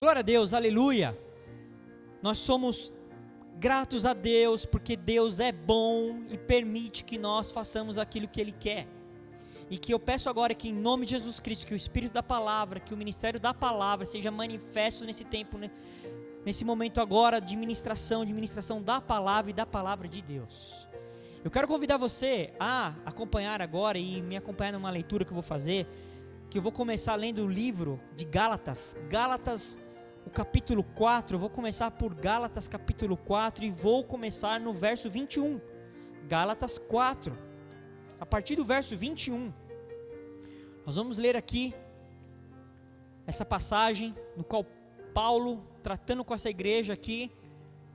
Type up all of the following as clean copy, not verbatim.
Glória a Deus, aleluia. Nós somos gratos a Deus porque Deus é bom e permite que nós façamos aquilo que Ele quer. E que eu peço agora que em nome de Jesus Cristo, que o Espírito da Palavra, que o ministério da Palavra seja manifesto nesse tempo, nesse momento agora de ministração da Palavra e da Palavra de Deus. Eu quero convidar você a acompanhar agora e me acompanhar numa leitura que eu vou fazer, que eu vou começar lendo o livro de Gálatas, o capítulo 4, eu vou começar por Gálatas capítulo 4 e vou começar no verso 21, Gálatas 4, a partir do verso 21, nós vamos ler aqui essa passagem no qual Paulo, tratando com essa igreja aqui,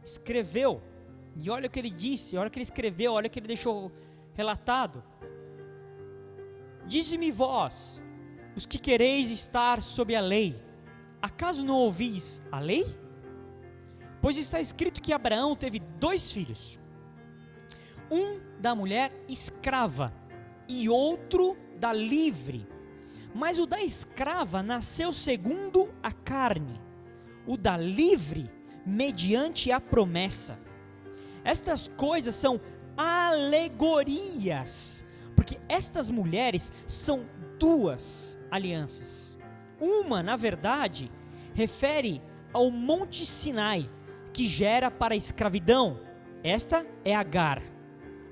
escreveu, e olha o que ele disse, olha o que ele escreveu, olha o que ele deixou relatado. Dize-me vós, os que quereis estar sob a lei, acaso não ouvis a lei? Pois está escrito que Abraão teve 2 filhos, um da mulher escrava e outro da livre, mas o da escrava nasceu segundo a carne, o da livre mediante a promessa. Estas coisas são alegorias, porque estas mulheres são 2 alianças. Uma, na verdade, refere ao Monte Sinai, que gera para a escravidão. Esta é Agar.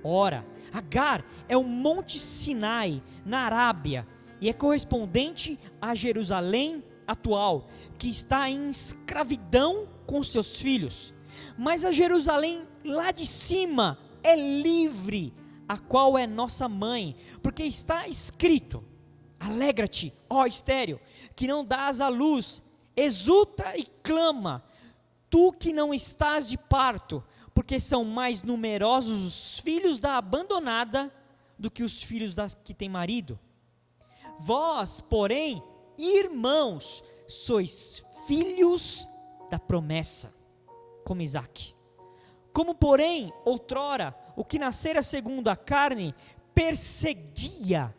Ora, Agar é o Monte Sinai, na Arábia, e é correspondente a Jerusalém atual, que está em escravidão com seus filhos. Mas a Jerusalém lá de cima é livre, a qual é nossa mãe, porque está escrito: alegra-te, ó estéril, que não dás à luz, exulta e clama, tu que não estás de parto, porque são mais numerosos os filhos da abandonada do que os filhos das que têm marido. Vós, porém, irmãos, sois filhos da promessa, como Isaque. Como, porém, outrora, o que nascera segundo a carne, perseguia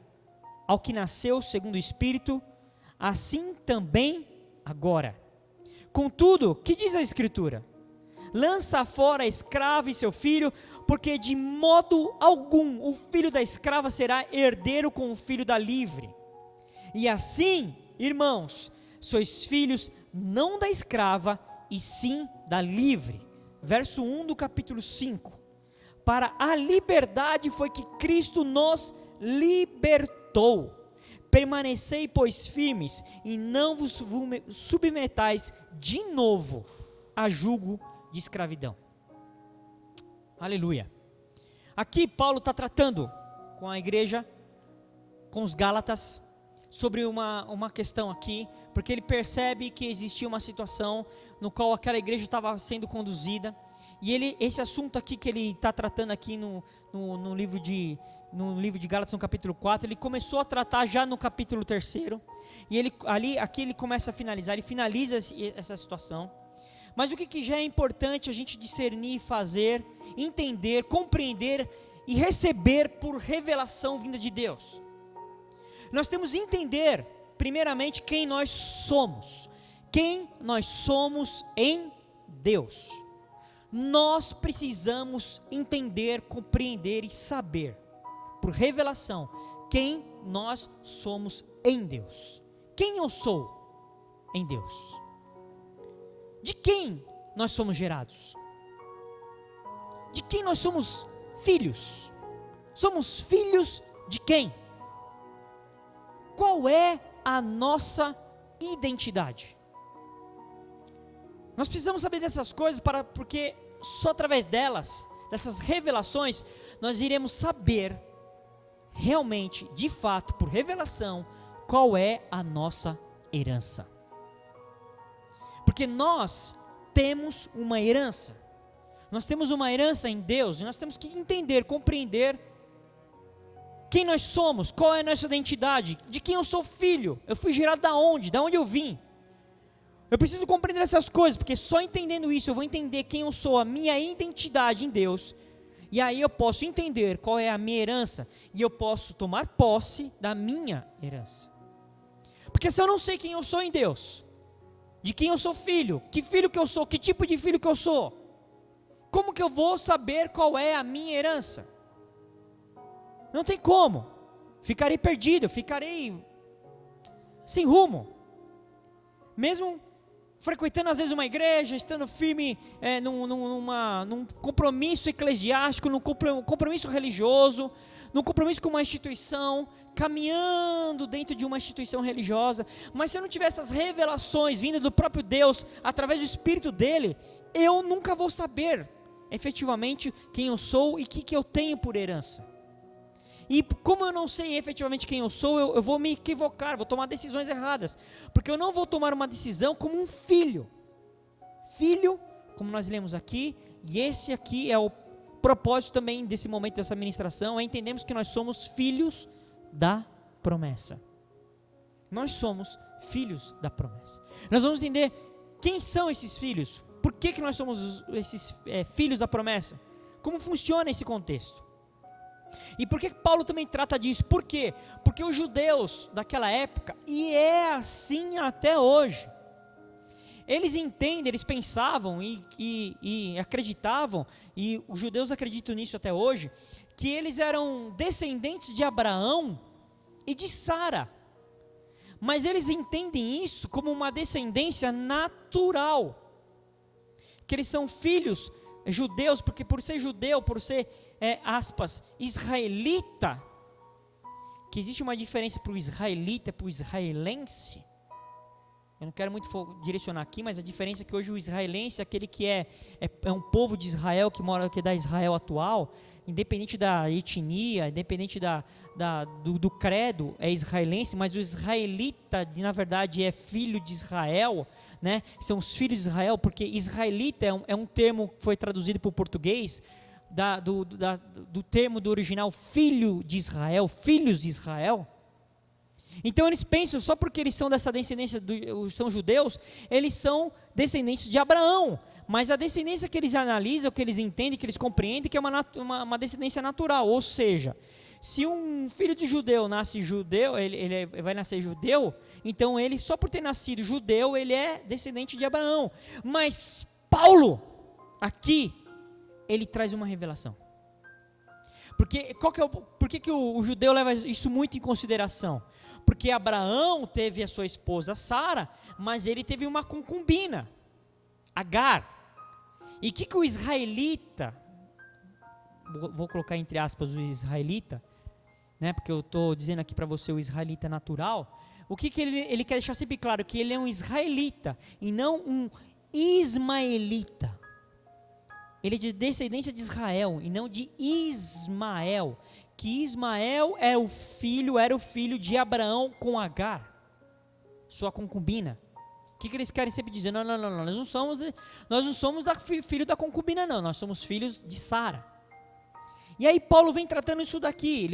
ao que nasceu segundo o Espírito, assim também agora. Contudo, que diz a Escritura? Lança fora a escrava e seu filho, porque de modo algum o filho da escrava será herdeiro com o filho da livre. E assim, irmãos, sois filhos não da escrava, e sim da livre. Verso 1 do capítulo 5. Para a liberdade foi que Cristo nos libertou. Permanecei, pois, firmes, e não vos submetais de novo a jugo de escravidão. Aleluia. Aqui Paulo está tratando com a igreja, com os Gálatas, sobre uma questão aqui, porque ele percebe que existia uma situação no qual aquela igreja estava sendo conduzida, e esse assunto aqui que ele está tratando aqui no livro de Gálatas, no capítulo 4, ele começou a tratar já no capítulo 3, e aqui ele começa a finalizar, ele finaliza essa situação. Mas o que já é importante a gente discernir, fazer, entender, compreender e receber por revelação vinda de Deus? Nós temos que entender, primeiramente, quem nós somos em Deus. Nós precisamos entender, compreender e saber, por revelação, quem nós somos em Deus. Quem eu sou em Deus? De quem nós somos gerados? De quem nós somos filhos? Somos filhos de quem? Qual é a nossa identidade? Nós precisamos saber dessas coisas porque só através delas, dessas revelações, nós iremos saber realmente, de fato, por revelação, qual é a nossa herança. Porque nós temos uma herança. Nós temos uma herança em Deus, e nós temos que entender, compreender quem nós somos, qual é a nossa identidade, de quem eu sou filho, eu fui gerado da onde eu vim. Eu preciso compreender essas coisas, porque só entendendo isso eu vou entender quem eu sou, a minha identidade em Deus, e aí eu posso entender qual é a minha herança, e eu posso tomar posse da minha herança. Porque se eu não sei quem eu sou em Deus, de quem eu sou filho, que filho que eu sou, que tipo de filho que eu sou. Como que eu vou saber qual é a minha herança? Não tem como. Ficarei perdido, ficarei sem rumo. Mesmo frequentando às vezes uma igreja, estando firme num compromisso eclesiástico, num compromisso religioso, num compromisso com uma instituição, caminhando dentro de uma instituição religiosa, mas se eu não tiver essas revelações vindas do próprio Deus, através do Espírito dele, eu nunca vou saber efetivamente quem eu sou e o que eu tenho por herança. E como eu não sei efetivamente quem eu sou, eu vou me equivocar, vou tomar decisões erradas, porque eu não vou tomar uma decisão como um filho. Filho, como nós lemos aqui, e esse aqui é o propósito também desse momento, dessa ministração, é entendermos que nós somos filhos da promessa. Nós somos filhos da promessa. Nós vamos entender quem são esses filhos, por que nós somos esses filhos da promessa, como funciona esse contexto. E por que Paulo também trata disso? Por quê? Porque os judeus daquela época, e é assim até hoje, eles entendem, eles pensavam e acreditavam, e os judeus acreditam nisso até hoje, que eles eram descendentes de Abraão e de Sara. Mas eles entendem isso como uma descendência natural. Que eles são filhos judeus, porque por ser judeu, por ser, aspas, israelita, que existe uma diferença para o israelita e para o israelense. Eu não quero muito direcionar aqui, mas a diferença é que hoje o israelense é aquele que é um povo de Israel, que é da Israel atual, independente da etnia, independente do credo, é israelense, mas o israelita, na verdade, é filho de Israel, né? São os filhos de Israel, porque israelita é um termo que foi traduzido para o português, do termo do original filho de Israel, filhos de Israel. Então eles pensam, só porque eles são dessa descendência, são judeus, eles são descendentes de Abraão, mas a descendência que eles analisam, que eles entendem, que eles compreendem, que é uma descendência natural, ou seja, se um filho de judeu nasce judeu, ele vai nascer judeu, então ele, só por ter nascido judeu, ele é descendente de Abraão. Mas Paulo, aqui, ele traz uma revelação. Por que o judeu leva isso muito em consideração? Porque Abraão teve a sua esposa Sara, mas ele teve uma concubina, Agar. E o que o israelita, vou colocar entre aspas o israelita, né, porque eu estou dizendo aqui para você o israelita natural, o que ele quer deixar sempre claro? Que ele é um israelita e não um ismaelita. Ele é de descendência de Israel e não de Ismael, que Ismael era o filho de Abraão com Agar, sua concubina. O que eles querem sempre dizer? Não, nós não somos filho da concubina, não, nós somos filhos de Sara. E aí Paulo vem tratando isso daqui,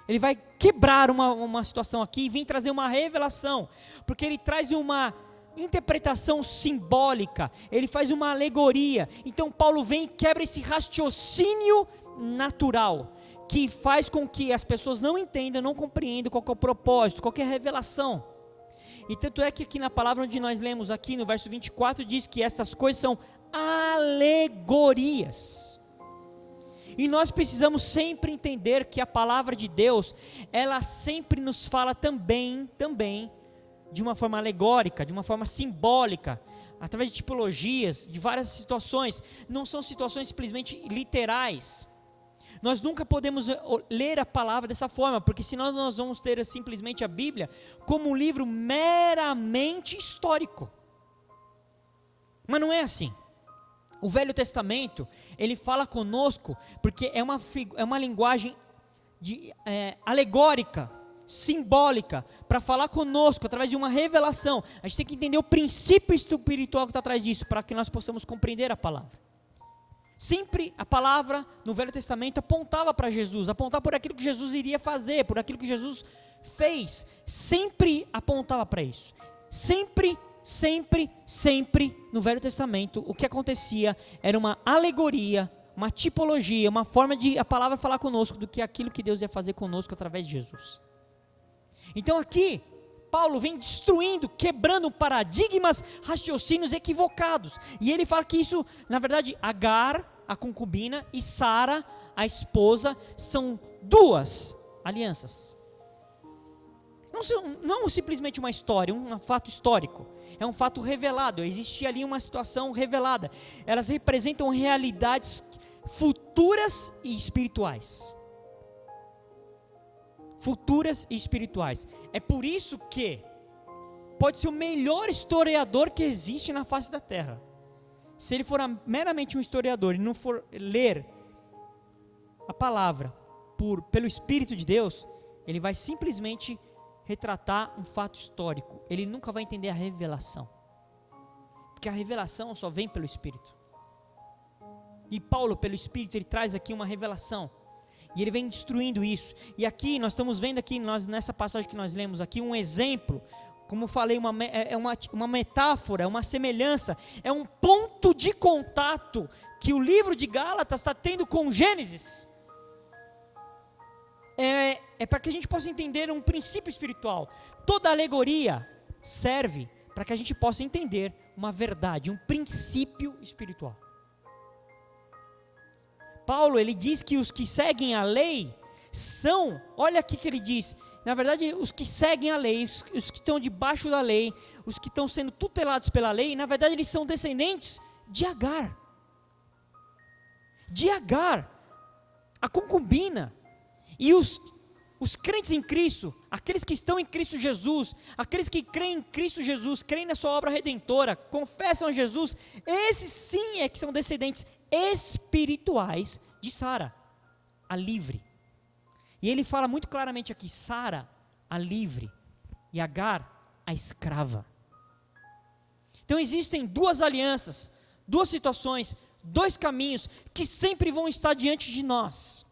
ele vai quebrar uma situação aqui e vem trazer uma revelação, porque ele traz uma interpretação simbólica, ele faz uma alegoria. Então Paulo vem e quebra esse raciocínio natural, que faz com que as pessoas não entendam, não compreendam qual que é o propósito, qual que é a revelação. E tanto é que aqui na palavra onde nós lemos aqui no verso 24, diz que essas coisas são alegorias. E nós precisamos sempre entender que a palavra de Deus, ela sempre nos fala também, de uma forma alegórica, de uma forma simbólica, através de tipologias, de várias situações. Não são situações simplesmente literais. Nós nunca podemos ler a palavra dessa forma, porque senão nós vamos ter simplesmente a Bíblia como um livro meramente histórico. Mas não é assim. O Velho Testamento, ele fala conosco, porque é uma linguagem alegórica, simbólica, para falar conosco, através de uma revelação. A gente tem que entender o princípio espiritual que está atrás disso, para que nós possamos compreender a palavra. Sempre a palavra no Velho Testamento apontava para Jesus, apontava por aquilo que Jesus iria fazer, por aquilo que Jesus fez, sempre apontava para isso. Sempre no Velho Testamento o que acontecia era uma alegoria, uma tipologia, uma forma de a palavra falar conosco do que aquilo que Deus ia fazer conosco através de Jesus. Então aqui Paulo vem destruindo, quebrando paradigmas, raciocínios equivocados. E ele fala que isso, na verdade, Agar, a concubina, e Sara, a esposa, são duas alianças. Não simplesmente uma história, um fato histórico. É um fato revelado. Existia ali uma situação revelada. Elas representam realidades futuras e espirituais. Futuras e espirituais. É por isso que pode ser o melhor historiador que existe na face da terra. Se ele for meramente um historiador e não for ler a palavra pelo Espírito de Deus, ele vai simplesmente retratar um fato histórico. Ele nunca vai entender a revelação. Porque a revelação só vem pelo Espírito. E Paulo, pelo Espírito, ele traz aqui uma revelação. E ele vem destruindo isso. E aqui, nós estamos vendo aqui, nessa passagem que nós lemos aqui, um exemplo. Como eu falei, uma metáfora, uma semelhança. É um ponto de contato que o livro de Gálatas está tendo com Gênesis. É para que a gente possa entender um princípio espiritual. Toda alegoria serve para que a gente possa entender uma verdade, um princípio espiritual. Paulo, ele diz que os que seguem a lei são, olha aqui que ele diz, na verdade os que seguem a lei, os que estão debaixo da lei, os que estão sendo tutelados pela lei, na verdade eles são descendentes de Agar. De Agar, a concubina. E os crentes em Cristo, aqueles que estão em Cristo Jesus, aqueles que creem em Cristo Jesus, creem na sua obra redentora, confessam a Jesus, esses sim é que são descendentes espirituais de Sara, a livre. E ele fala muito claramente aqui, Sara, a livre, e Agar, a escrava. Então existem duas alianças, duas situações, dois caminhos que sempre vão estar diante de nós.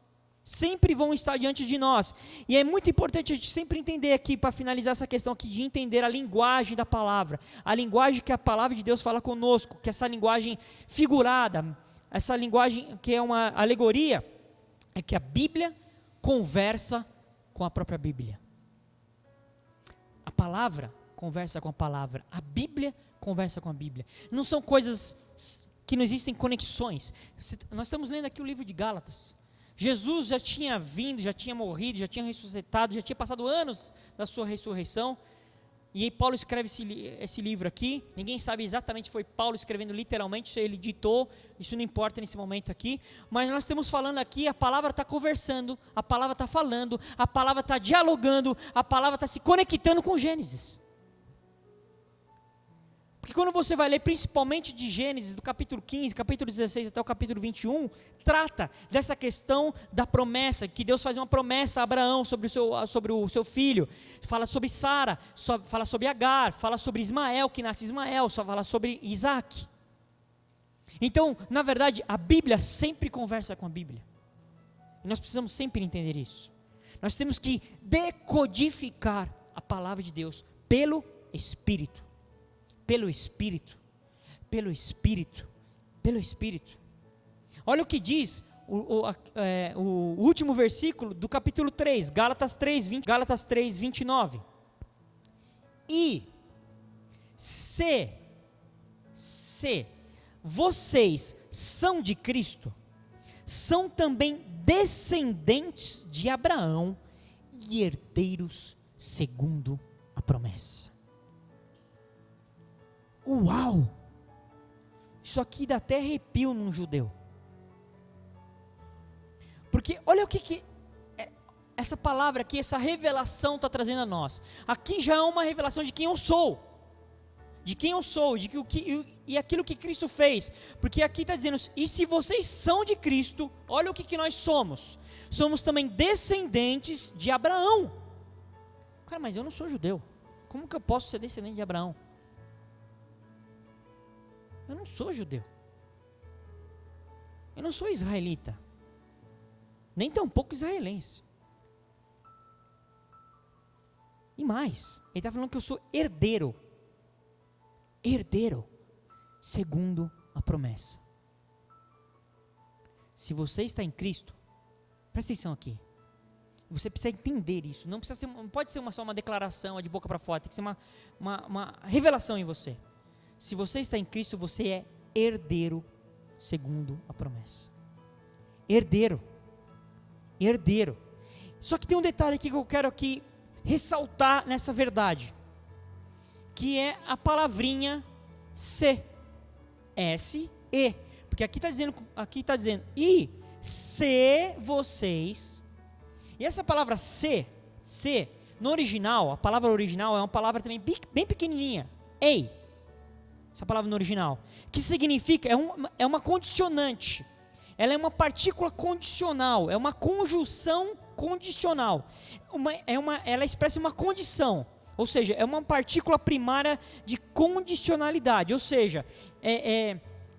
Sempre vão estar diante de nós. E é muito importante a gente sempre entender aqui, para finalizar essa questão aqui, de entender a linguagem da palavra. A linguagem que a palavra de Deus fala conosco, que essa linguagem figurada, essa linguagem que é uma alegoria, é que a Bíblia conversa com a própria Bíblia. A palavra conversa com a palavra. A Bíblia conversa com a Bíblia. Não são coisas que não existem conexões. Nós estamos lendo aqui o livro de Gálatas. Jesus já tinha vindo, já tinha morrido, já tinha ressuscitado, já tinha passado anos da sua ressurreição. E aí Paulo escreve esse livro aqui. Ninguém sabe exatamente se foi Paulo escrevendo literalmente, se ele ditou, isso não importa nesse momento aqui. Mas nós estamos falando aqui, a palavra está conversando, a palavra está falando, a palavra está dialogando, a palavra está se conectando com Gênesis. Porque quando você vai ler principalmente de Gênesis, do capítulo 15, capítulo 16 até o capítulo 21, trata dessa questão da promessa, que Deus faz uma promessa a Abraão sobre o seu filho, fala sobre Sara, fala sobre Agar, fala sobre Ismael, que nasce Ismael, só fala sobre Isaac. Então, na verdade, a Bíblia sempre conversa com a Bíblia. E nós precisamos sempre entender isso. Nós temos que decodificar a palavra de Deus pelo Espírito. Pelo Espírito, pelo Espírito, pelo Espírito. Olha o que diz o último versículo do capítulo 3, Gálatas 3, 29. E se vocês são de Cristo, são também descendentes de Abraão e herdeiros segundo a promessa. Uau! Isso aqui dá até arrepio num judeu. Porque olha o que essa palavra aqui, essa revelação está trazendo a nós. Aqui já é uma revelação de quem eu sou. De quem eu sou, e aquilo que Cristo fez. Porque aqui está dizendo, e se vocês são de Cristo, olha o que nós somos. Somos também descendentes de Abraão. Cara, mas eu não sou judeu. Como que eu posso ser descendente de Abraão? Eu não sou judeu. Eu não sou israelita. Nem tampouco israelense. E mais, ele está falando que eu sou herdeiro. Herdeiro, segundo a promessa. Se você está em Cristo, presta atenção aqui. Você precisa entender isso. Não pode ser só uma declaração de boca para fora. Tem que ser uma revelação em você. Se você está em Cristo, você é herdeiro segundo a promessa. Herdeiro. Herdeiro. Só que tem um detalhe aqui que eu quero aqui ressaltar nessa verdade, que é a palavrinha se, S-E, porque aqui está dizendo, e se vocês, e essa palavra se, no original, a palavra original é uma palavra também bem pequenininha, ei, essa palavra no original, que significa, é uma condicionante, ela é uma partícula condicional, é uma conjunção condicional, ela expressa uma condição, ou seja, é uma partícula primária de condicionalidade, ou seja,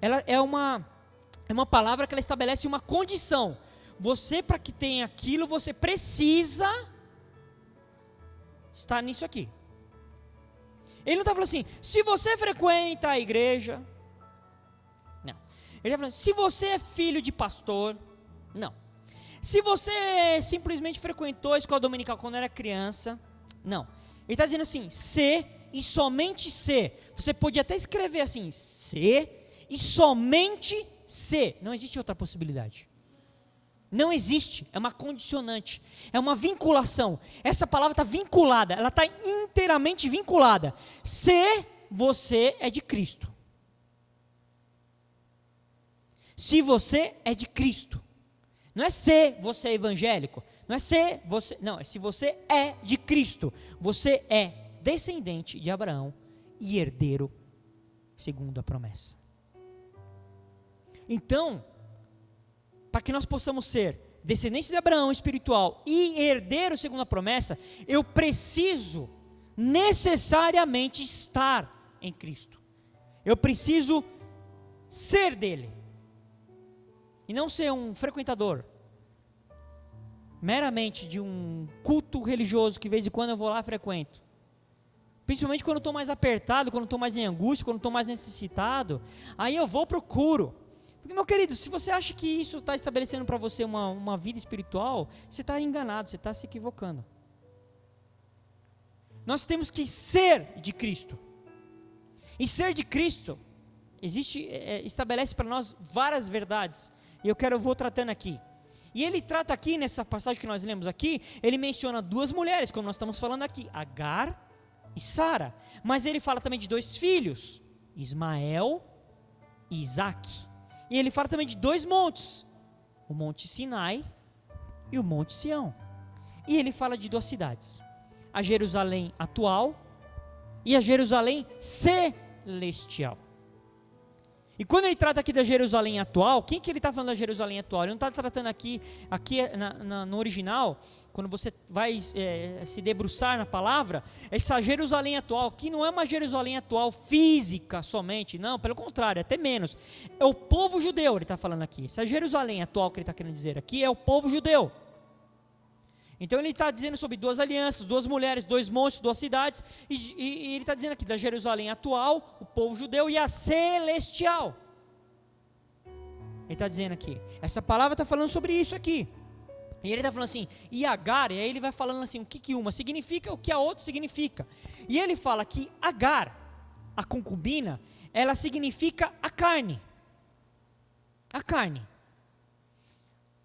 ela é uma palavra que ela estabelece uma condição. Você, para que tenha aquilo, você precisa estar nisso aqui. Ele não está falando assim, se você frequenta a igreja, não. Ele está falando, se você é filho de pastor, não. Se você simplesmente frequentou a escola dominical quando era criança, não. Ele está dizendo assim, se e somente se. Você pode até escrever assim, se e somente se. Não existe outra possibilidade. Não existe, é uma condicionante, é uma vinculação. Essa palavra está vinculada, ela está inteiramente vinculada. Se você é de Cristo. Se você é de Cristo. Não é se você é evangélico, não é se você, não, é se você é de Cristo. Você é descendente de Abraão e herdeiro segundo a promessa. Então, para que nós possamos ser descendentes de Abraão espiritual e herdeiro segundo a promessa, eu preciso necessariamente estar em Cristo. Eu preciso ser dele. E não ser um frequentador meramente de um culto religioso que de vez em quando eu vou lá e frequento. Principalmente quando eu estou mais apertado, quando eu estou mais em angústia, quando eu estou mais necessitado, aí eu vou procuro. Porque, meu querido, se você acha que isso está estabelecendo para você uma vida espiritual, você está enganado, você está se equivocando. Nós temos que ser de Cristo. E ser de Cristo estabelece para nós várias verdades. E eu vou tratando aqui. E ele trata aqui, nessa passagem que nós lemos aqui, ele menciona duas mulheres, como nós estamos falando aqui, Agar e Sara. Mas ele fala também de dois filhos, Ismael e Isaac. E ele fala também de dois montes, o Monte Sinai e o Monte Sião. E ele fala de duas cidades, a Jerusalém atual e a Jerusalém celestial. E quando ele trata aqui da Jerusalém atual, quem que ele está falando da Jerusalém atual? Ele não está tratando aqui no original, quando você vai se debruçar na palavra, essa Jerusalém atual, que não é uma Jerusalém atual física somente, não, pelo contrário, até menos. É o povo judeu, ele está falando aqui. Essa Jerusalém atual que ele está querendo dizer aqui é o povo judeu. Então ele está dizendo sobre duas alianças, duas mulheres, dois montes, duas cidades, e ele está dizendo aqui da Jerusalém atual, o povo judeu, e a celestial. Ele está dizendo aqui, essa palavra está falando sobre isso aqui. E ele está falando assim, e Agar, e aí ele vai falando assim, o que uma significa, o que a outra significa. E ele fala que Agar, a concubina, ela significa a carne. A carne.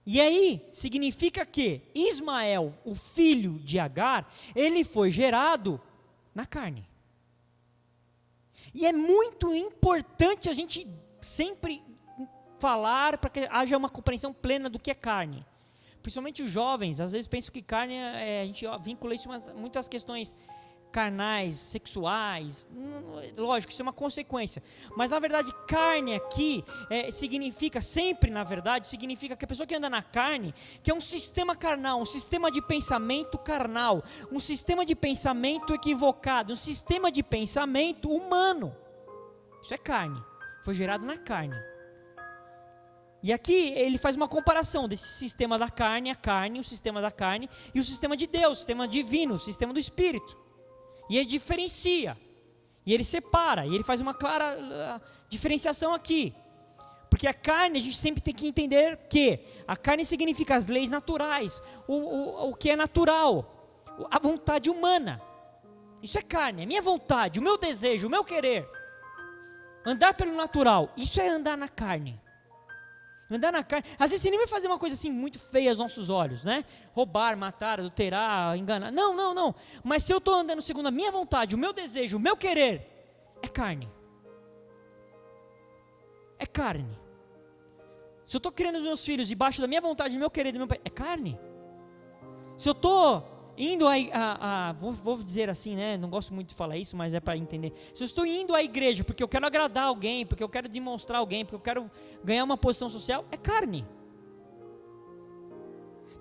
E aí, significa que Ismael, o filho de Agar, ele foi gerado na carne. E é muito importante a gente sempre falar para que haja uma compreensão plena do que é carne. Principalmente os jovens, às vezes pensam que carne, a gente vincula isso a muitas questões carnais, sexuais, lógico, isso é uma consequência, mas na verdade carne aqui significa, sempre na verdade, significa que a pessoa que anda na carne, que é um sistema carnal, um sistema de pensamento carnal, um sistema de pensamento equivocado, um sistema de pensamento humano, isso é carne, foi gerado na carne. E aqui ele faz uma comparação desse sistema da carne, a carne, o sistema da carne, e o sistema de Deus, o sistema divino, o sistema do Espírito. E ele diferencia, e ele separa, e ele faz uma clara diferenciação aqui. Porque a carne, a gente sempre tem que entender que a carne significa as leis naturais, o que é natural, a vontade humana. Isso é carne, é minha vontade, o meu desejo, o meu querer. Andar pelo natural, isso é andar na carne. Andar na carne, às vezes você nem vai fazer uma coisa assim muito feia aos nossos olhos, né? Roubar, matar, adulterar, enganar. Não. Mas se eu estou andando segundo a minha vontade, o meu desejo, o meu querer, é carne. É carne. Se eu estou criando os meus filhos debaixo da minha vontade, do meu querer, do meu pai, é carne. Se eu estou indo vou dizer assim, né? Não gosto muito de falar isso, mas é para entender. Se eu estou indo à igreja porque eu quero agradar alguém, porque eu quero demonstrar alguém, porque eu quero ganhar uma posição social, é carne.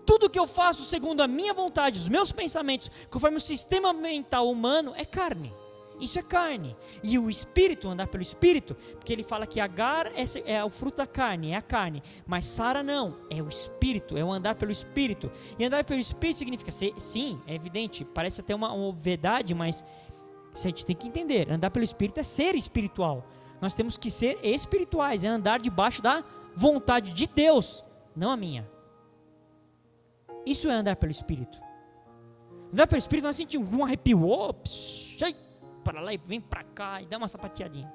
Tudo que eu faço segundo a minha vontade, os meus pensamentos, conforme o sistema mental humano, é carne. Isso é carne. E o espírito, andar pelo espírito, porque ele fala que Agar é o fruto da carne, é a carne. Mas Sara não, é o espírito, é o andar pelo espírito. E andar pelo espírito significa, sim, é evidente, parece até uma obviedade, mas a gente tem que entender, andar pelo espírito é ser espiritual. Nós temos que ser espirituais, é andar debaixo da vontade de Deus, não a minha. Isso é andar pelo espírito. Andar pelo espírito, nós sentimos um arrepio, para lá e vem para cá e dá uma sapateadinha.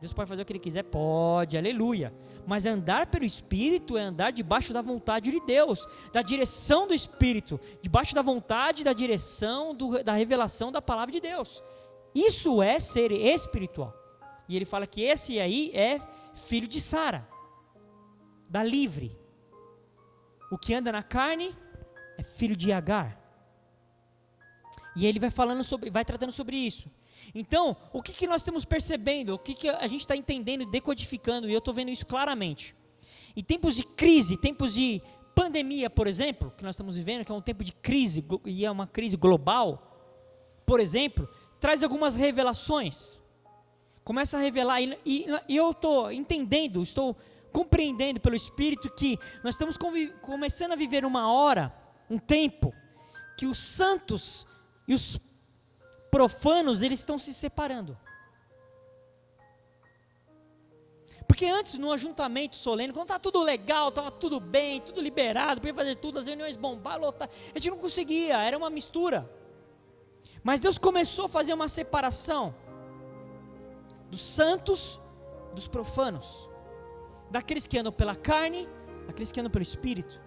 Deus pode fazer o que Ele quiser? Pode, aleluia. Mas andar pelo Espírito é andar debaixo da vontade de Deus, da direção do Espírito, debaixo da vontade, da direção, da revelação da palavra de Deus. Isso é ser espiritual. E ele fala que esse aí é filho de Sara, da livre. O que anda na carne é filho de Agar. E ele vai tratando sobre isso. Então, o que nós estamos percebendo? O que a gente está entendendo e decodificando? E eu estou vendo isso claramente. Em tempos de crise, tempos de pandemia, por exemplo, que nós estamos vivendo, que é um tempo de crise, e é uma crise global, por exemplo, traz algumas revelações. Começa a revelar, e eu estou entendendo, estou compreendendo pelo Espírito que nós estamos começando a viver uma hora, um tempo, que os santos e os profanos, eles estão se separando. Porque antes, no ajuntamento solene, quando estava tudo legal, estava tudo bem, tudo liberado, podia fazer tudo, as reuniões bombar, lotar, a gente não conseguia, era uma mistura. Mas Deus começou a fazer uma separação dos santos, dos profanos, daqueles que andam pela carne, daqueles que andam pelo Espírito,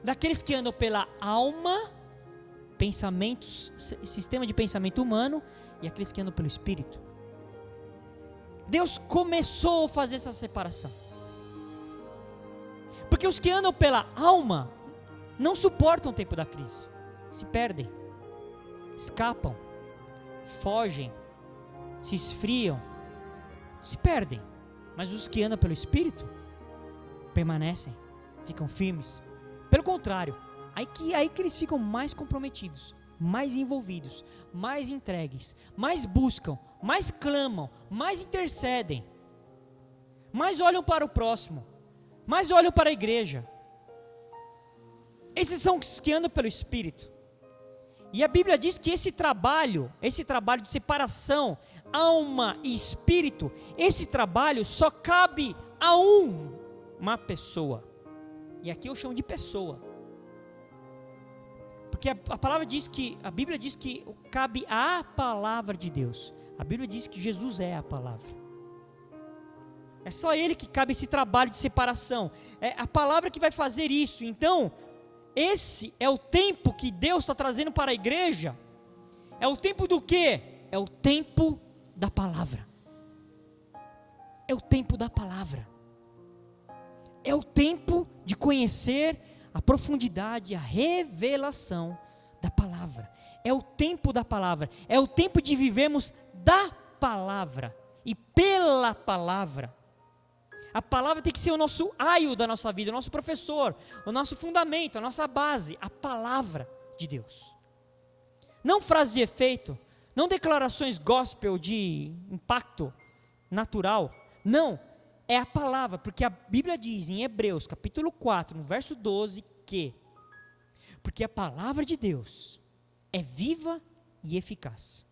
daqueles que andam pela alma, pensamentos, sistema de pensamento humano, e aqueles que andam pelo Espírito. Deus começou a fazer essa separação, porque os que andam pela alma não suportam o tempo da crise, se perdem, escapam, fogem, se esfriam, se perdem. Mas os que andam pelo Espírito permanecem, ficam firmes. Pelo contrário, aí que eles ficam mais comprometidos, mais envolvidos, mais entregues, mais buscam, mais clamam, mais intercedem, mais olham para o próximo, mais olham para a igreja. Esses são os que andam pelo Espírito. E a Bíblia diz que esse trabalho de separação, alma e espírito, esse trabalho só cabe a uma pessoa. E aqui eu chamo de pessoa. Porque a palavra diz que, a Bíblia diz que cabe à palavra de Deus. A Bíblia diz que Jesus é a palavra. É só Ele que cabe esse trabalho de separação. É a palavra que vai fazer isso. Então, esse é o tempo que Deus está trazendo para a igreja. É o tempo do quê? É o tempo da palavra. É o tempo da palavra. É o tempo de conhecer a profundidade, a revelação da palavra. É o tempo da palavra. É o tempo de vivermos da palavra e pela palavra. A palavra tem que ser o nosso aio da nossa vida, o nosso professor, o nosso fundamento, a nossa base, a palavra de Deus. Não frases de efeito, não declarações gospel de impacto natural, não, é a palavra, porque a Bíblia diz em Hebreus capítulo 4, no verso 12, que porque a palavra de Deus é viva e eficaz.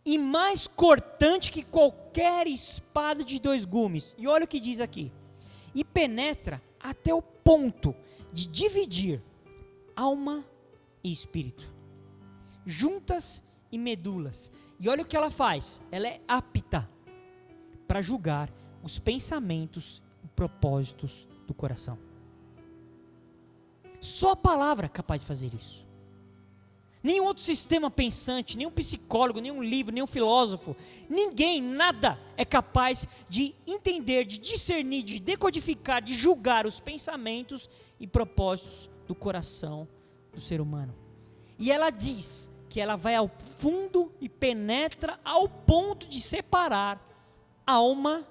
e mais cortante que qualquer espada de 2 gumes. E olha o que diz aqui. E penetra até o ponto de dividir alma e espírito, juntas e medulas. E olha o que ela faz. Ela é apta para julgar os pensamentos e propósitos do coração. Só a palavra é capaz de fazer isso. Nenhum outro sistema pensante, nenhum psicólogo, nenhum livro, nenhum filósofo, ninguém, nada é capaz de entender, de discernir, de decodificar, de julgar os pensamentos e propósitos do coração do ser humano. E ela diz que ela vai ao fundo e penetra ao ponto de separar alma,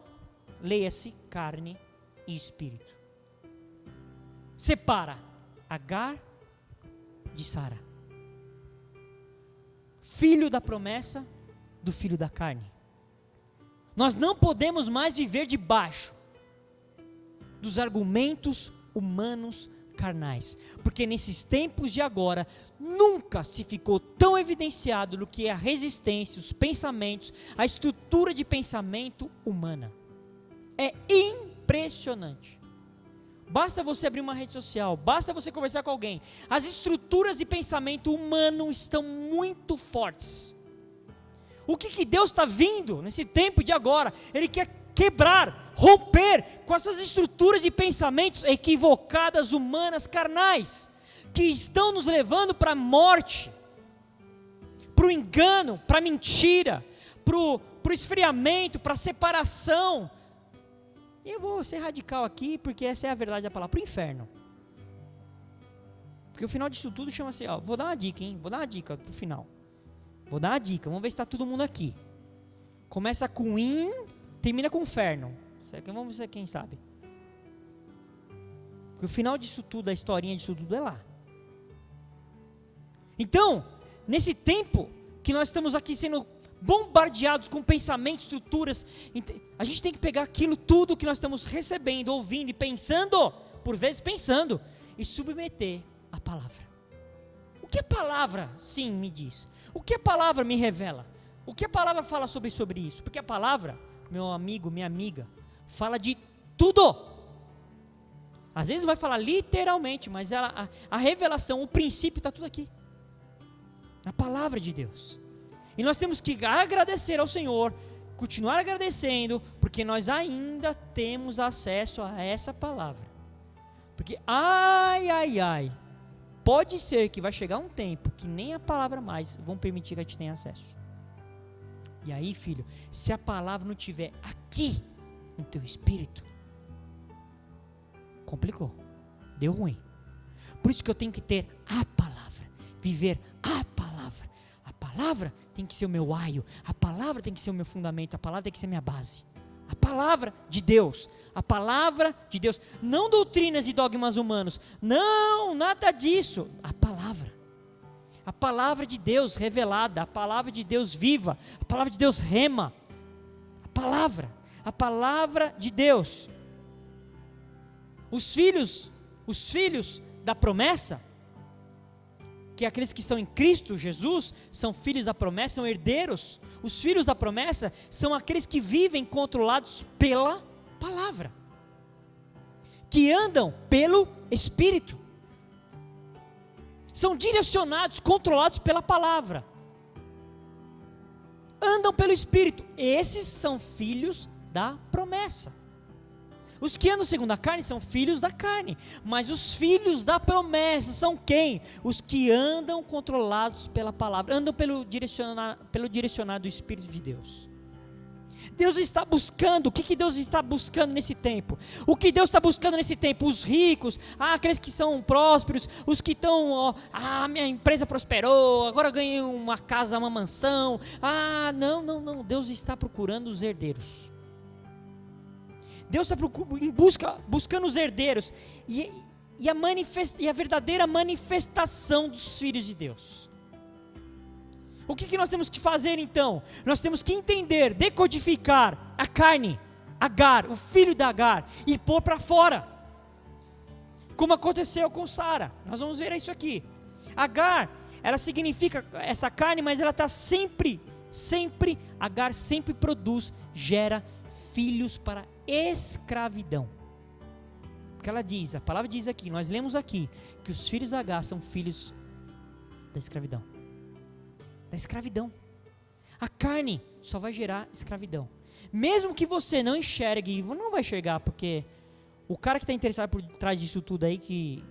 leia-se, carne e espírito. Separa Agar de Sara, filho da promessa do filho da carne. Nós não podemos mais viver debaixo dos argumentos humanos carnais, porque nesses tempos de agora nunca se ficou tão evidenciado do que é a resistência, os pensamentos, a estrutura de pensamento humana. É impressionante. Basta você abrir uma rede social, basta você conversar com alguém, as estruturas de pensamento humano estão muito fortes. O que Deus está vindo nesse tempo de agora? Ele quer quebrar, romper com essas estruturas de pensamentos equivocadas, humanas, carnais, que estão nos levando para a morte, para o engano, para a mentira, para o esfriamento, para a separação. E eu vou ser radical aqui, porque essa é a verdade da palavra, para o inferno. Porque o final disso tudo chama-se, vou dar uma dica, hein? Vou dar uma dica pro final. Vou dar uma dica, vamos ver se está todo mundo aqui. Começa com in, termina com inferno. Vamos ver quem sabe. Porque o final disso tudo, a historinha disso tudo é lá. Então, nesse tempo que nós estamos aqui sendo bombardeados com pensamentos, estruturas, a gente tem que pegar aquilo tudo que nós estamos recebendo, ouvindo e pensando, por vezes pensando, e submeter à palavra. O que a palavra, sim, me diz? O que a palavra me revela? O que a palavra fala sobre isso? Porque a palavra, meu amigo, minha amiga, fala de tudo. Às vezes não vai falar literalmente, mas a revelação, o princípio está tudo aqui. Na palavra de Deus. E nós temos que agradecer ao Senhor, continuar agradecendo, porque nós ainda temos acesso a essa palavra. Porque, pode ser que vai chegar um tempo que nem a palavra mais vão permitir que a gente tenha acesso. E aí, filho, se a palavra não estiver aqui no teu espírito, complicou, deu ruim. Por isso que eu tenho que ter a palavra, viver a palavra. A palavra tem que ser o meu aio, a palavra tem que ser o meu fundamento, a palavra tem que ser a minha base. A palavra de Deus, a palavra de Deus, não doutrinas e dogmas humanos, não, nada disso, a palavra de Deus revelada, a palavra de Deus viva, a palavra de Deus rema, a palavra de Deus. Os filhos da promessa, que aqueles que estão em Cristo Jesus, são filhos da promessa, são herdeiros. Os filhos da promessa são aqueles que vivem controlados pela palavra, que andam pelo Espírito, são direcionados, controlados pela palavra, andam pelo Espírito. Esses são filhos da promessa. Os que andam segundo a carne são filhos da carne, mas os filhos da promessa são quem? Os que andam controlados pela palavra, andam pelo direcionado do Espírito de Deus. Deus está buscando, o que Deus está buscando nesse tempo? O que Deus está buscando nesse tempo? Os ricos, aqueles que são prósperos, os que estão, minha empresa prosperou, agora eu ganhei uma casa, uma mansão. Não, Deus está procurando os herdeiros. Deus está buscando os herdeiros e a verdadeira manifestação dos filhos de Deus. O que nós temos que fazer então? Nós temos que entender, decodificar a carne, Agar, o filho da Agar, e pôr para fora, como aconteceu com Sara. Nós vamos ver isso aqui. Agar, ela significa essa carne, mas ela está sempre Agar sempre produz, gera filhos para escravidão. Porque ela diz, a palavra diz aqui, nós lemos aqui, que os filhos de Agar são filhos da escravidão. Da escravidão. A carne só vai gerar escravidão. Mesmo que você não enxergue, não vai enxergar, porque o cara que está interessado por trás disso tudo aí, que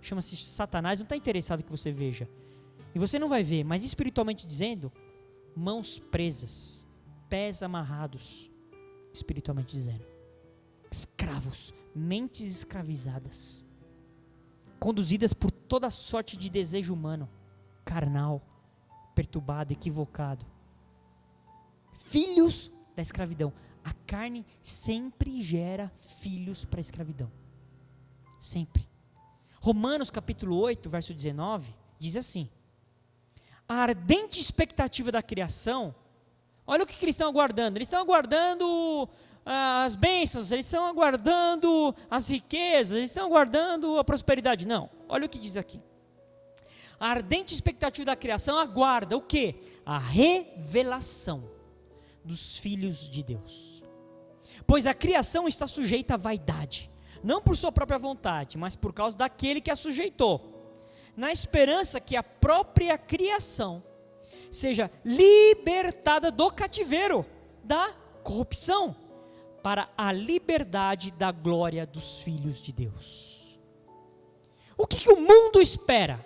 chama-se Satanás, não está interessado que você veja. E você não vai ver, mas espiritualmente dizendo, mãos presas, pés amarrados, espiritualmente dizendo. Escravos, mentes escravizadas, conduzidas por toda sorte de desejo humano, carnal, perturbado, equivocado. Filhos da escravidão. A carne sempre gera filhos para a escravidão. Sempre. Romanos capítulo 8, verso 19, diz assim: a ardente expectativa da criação, olha o que eles estão aguardando. Eles estão aguardando as bênçãos, eles estão aguardando as riquezas, eles estão aguardando a prosperidade. Não, olha o que diz aqui. A ardente expectativa da criação aguarda o quê? A revelação dos filhos de Deus. Pois a criação está sujeita à vaidade, não por sua própria vontade, mas por causa daquele que a sujeitou, na esperança que a própria criação seja libertada do cativeiro, da corrupção, para a liberdade da glória dos filhos de Deus. O que o mundo espera?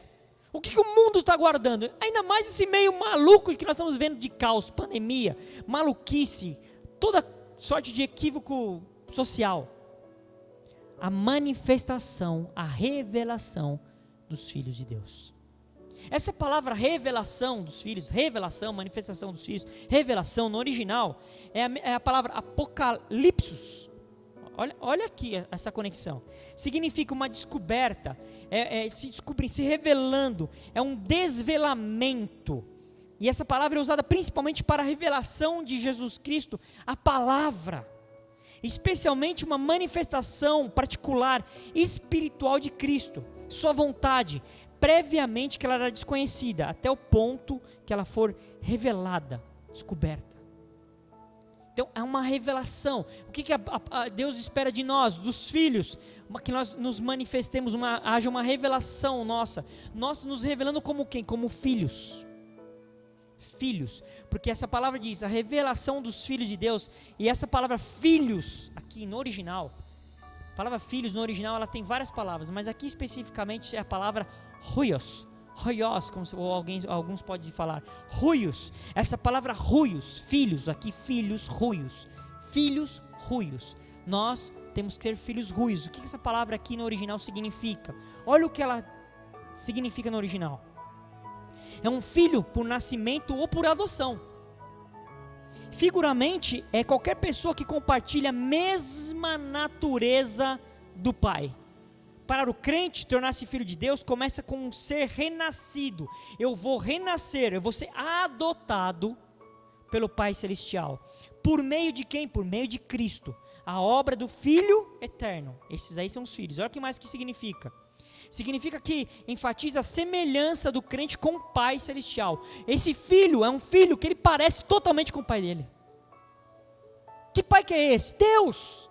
O que o mundo está aguardando? Ainda mais esse meio maluco que nós estamos vendo de caos, pandemia, maluquice, toda sorte de equívoco social. A manifestação, a revelação dos filhos de Deus. Essa palavra revelação dos filhos, revelação, manifestação dos filhos, revelação no original, é a palavra apocalipsos. Olha aqui essa conexão. Significa uma descoberta, se descobrindo, se revelando, é um desvelamento. E essa palavra é usada principalmente para a revelação de Jesus Cristo, a palavra. Especialmente uma manifestação particular, espiritual de Cristo, sua vontade, previamente que ela era desconhecida, até o ponto que ela for revelada, descoberta. Então, é uma revelação. O que Deus espera de nós, dos filhos? Que nós nos manifestemos, haja uma revelação nossa. Nós nos revelando como quem? Como filhos. Filhos. Porque essa palavra diz, a revelação dos filhos de Deus. E essa palavra filhos, aqui no original, a palavra filhos no original, ela tem várias palavras, mas aqui especificamente é a palavra huios. Ruios, como alguns podem falar, ruios, essa palavra ruios, filhos, aqui filhos ruios, nós temos que ser filhos ruios. O que essa palavra aqui no original significa? Olha o que ela significa no original, é um filho por nascimento ou por adoção. Figuramente, é qualquer pessoa que compartilha a mesma natureza do pai. Para o crente, tornar-se filho de Deus começa com um ser renascido. Eu vou renascer, eu vou ser adotado pelo Pai Celestial. Por meio de quem? Por meio de Cristo. A obra do Filho Eterno. Esses aí são os filhos. Olha o que mais que significa. Significa que enfatiza a semelhança do crente com o Pai Celestial. Esse filho é um filho que ele parece totalmente com o pai dele. Que pai que é esse? Deus.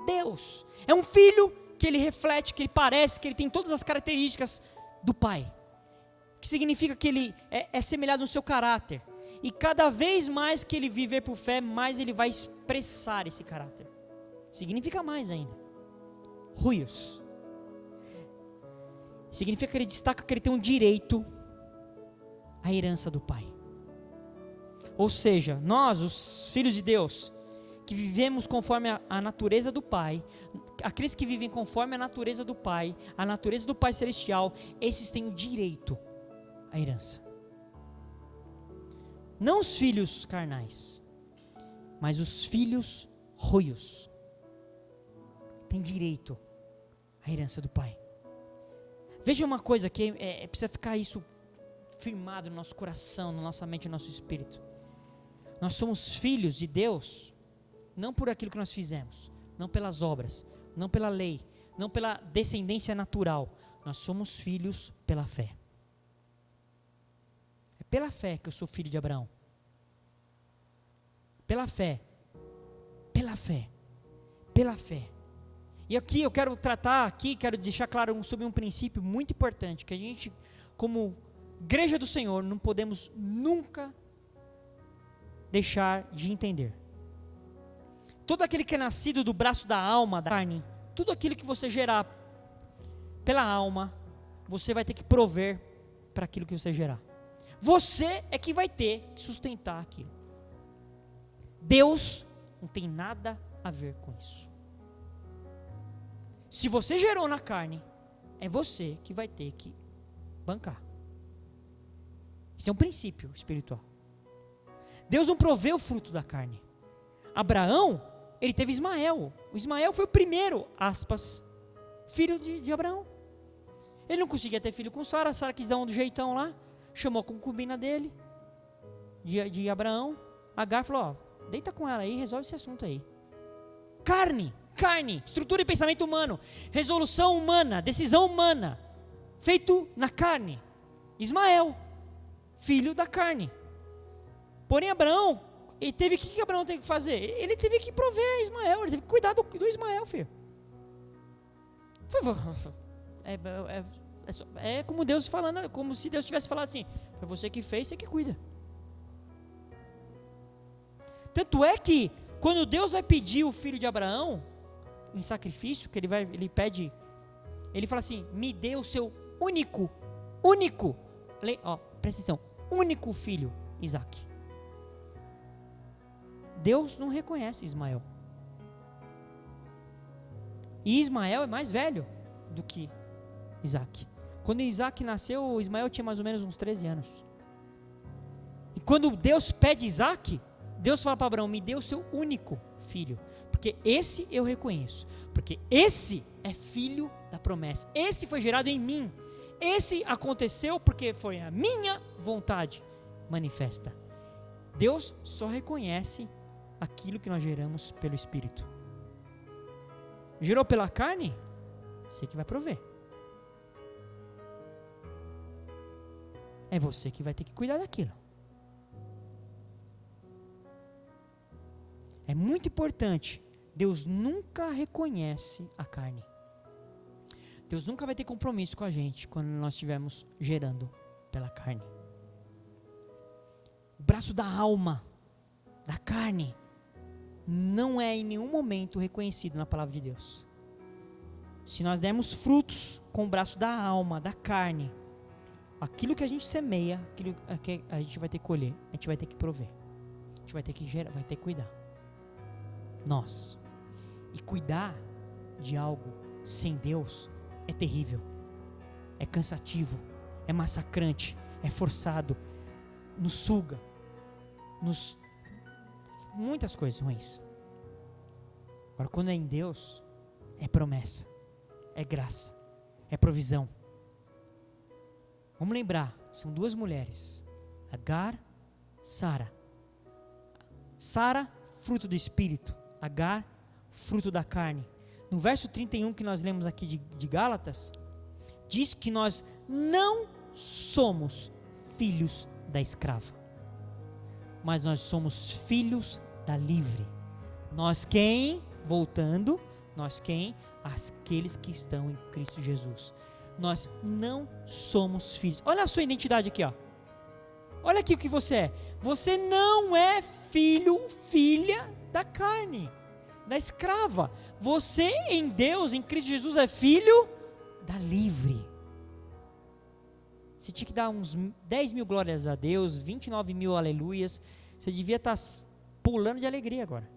Deus. É um filho que ele reflete, que ele parece, que ele tem todas as características do Pai, que significa que ele é semelhado no seu caráter, e cada vez mais que ele viver por fé, mais ele vai expressar esse caráter, significa mais ainda, ruios, significa que ele destaca que ele tem um direito à herança do Pai, ou seja, nós, os filhos de Deus, que vivemos conforme a natureza do Pai, aqueles que vivem conforme a natureza do Pai, a natureza do Pai Celestial, esses têm o direito à herança. Não os filhos carnais, mas os filhos ruios, têm direito à herança do Pai. Veja uma coisa que precisa ficar isso firmado no nosso coração, na nossa mente, no nosso espírito. Nós somos filhos de Deus, não por aquilo que nós fizemos, não pelas obras, não pela lei, não pela descendência natural. Nós somos filhos pela fé. É pela fé que eu sou filho de Abraão. Pela fé. Pela fé. Pela fé. E aqui eu quero quero deixar claro sobre um princípio muito importante, que a gente, como igreja do Senhor, não podemos nunca deixar de entender. Todo aquele que é nascido do braço da alma, da carne, tudo aquilo que você gerar pela alma, você vai ter que prover para aquilo que você gerar. Você é que vai ter que sustentar aquilo. Deus não tem nada a ver com isso. Se você gerou na carne, é você que vai ter que bancar. Isso é um princípio espiritual. Deus não provê o fruto da carne. Abraão, ele teve Ismael. O Ismael foi o primeiro, aspas, filho de Abraão. Ele não conseguia ter filho com Sara. Sara quis dar um jeitão lá, chamou a concubina dele, de Abraão. Agar falou, ó, deita com ela aí, resolve esse assunto aí. Carne, estrutura e pensamento humano, resolução humana, decisão humana, feito na carne. Ismael, filho da carne. Porém Abraão, o que Abraão teve que fazer? Ele teve que prover Ismael, ele teve que cuidar do Ismael, filho. É como Deus falando, como se Deus tivesse falado assim, foi você que fez, você que cuida. Tanto é que, quando Deus vai pedir o filho de Abraão, em sacrifício, que ele pede, ele fala assim, me dê o seu único, presta atenção, único filho, Isaac. Deus não reconhece Ismael. E Ismael é mais velho do que Isaac. Quando Isaac nasceu, Ismael tinha mais ou menos uns 13 anos. E quando Deus pede Isaac, Deus fala para Abraão, me dê o seu único filho, porque esse eu reconheço, porque esse é filho da promessa, esse foi gerado em mim, esse aconteceu porque foi a minha vontade manifesta. Deus só reconhece aquilo que nós geramos pelo Espírito. Gerou pela carne? Você que vai prover. É você que vai ter que cuidar daquilo. É muito importante. Deus nunca reconhece a carne. Deus nunca vai ter compromisso com a gente quando nós estivermos gerando pela carne. O braço da alma, da carne, não é em nenhum momento reconhecido na palavra de Deus. Se nós dermos frutos com o braço da alma, da carne, aquilo que a gente semeia, aquilo que a gente vai ter que colher, a gente vai ter que prover, a gente vai ter que gerar, vai ter que cuidar. Nós. E cuidar de algo sem Deus é terrível, é cansativo, é massacrante, é forçado, nos suga, muitas coisas ruins. Agora, quando é em Deus, é promessa, é graça, é provisão. Vamos lembrar, são duas mulheres, Agar, Sara. Sara, fruto do Espírito, Agar, fruto da carne. No verso 31 que nós lemos aqui de Gálatas, diz que nós não somos filhos da escrava, mas nós somos filhos da livre. Nós quem? Voltando, nós quem? Aqueles que estão em Cristo Jesus. Nós não somos filhos. Olha a sua identidade aqui, ó. Olha aqui o que você é. Você não é filho, filha da carne, da escrava. Você em Deus, em Cristo Jesus, é filho da livre. Você tinha que dar uns 10 mil glórias a Deus, 29 mil aleluias. Você devia estar pulando de alegria agora.